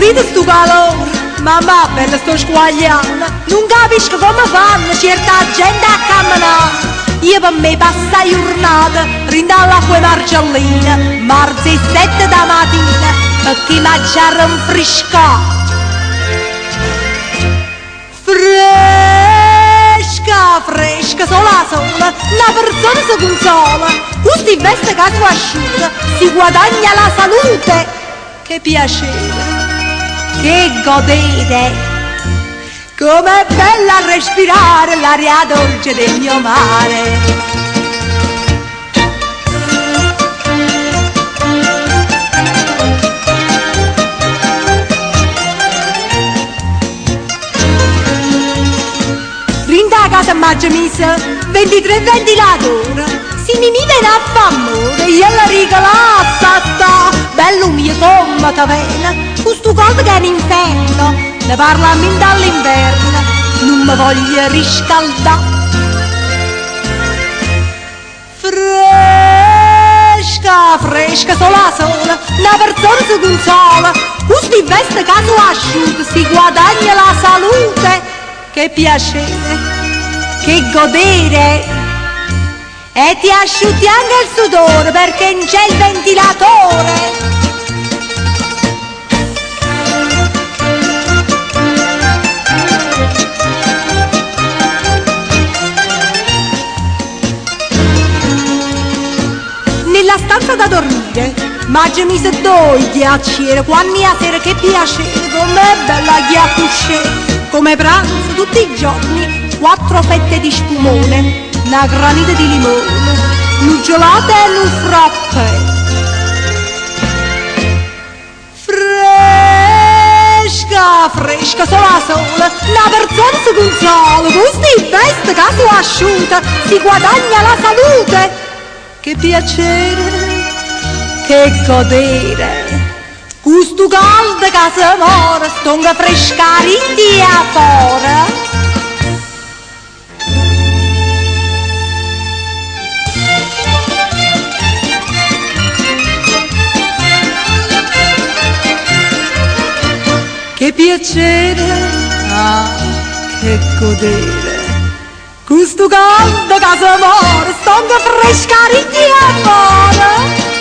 sentite sto calore? Mamma bella, sto squagliando. Non capisco come fanno certa gente a camminare. Io per me passa la giornata rindalla acqua marcellina, marzo e 7 da mattina, perché mangiare un fresco. Fresca, fresca, sola sola, una persona si consola, questo investe che si asciuga, si guadagna la salute. Che piacere, che godere, com'è bella respirare l'aria dolce del mio mare. Rinda casa mangia misa 23 ventilatori, si mi viene a famore, io la rigalazza sta, bello mio come ta vena, questo caldo che è un inferno, ne parla a me dall'inverno, non mi voglio riscaldare. Fresca, fresca, sola sola, una persona si consola, questo investe caso asciutto, si guadagna la salute. Che piacere, che godere, e ti asciutti anche il sudore perché non c'è il ventilatore. Nella stanza da dormire mangiami se due ghiacciere, quando a sera che piacere, com'è bella ghiacciere. Come pranzo tutti i giorni 4 fette di spumone, una granita di limone, un gelato e un frappè. Fresca, fresca, sola sola, una persona si consola, questo investe caso asciutta, si guadagna la salute. Che piacere, che godere, questo caldo che si muore, stonga frescare in dia fuori. Che piacere, ah, che godere, questo caldo che si muore, stonga frescare in dia fuori.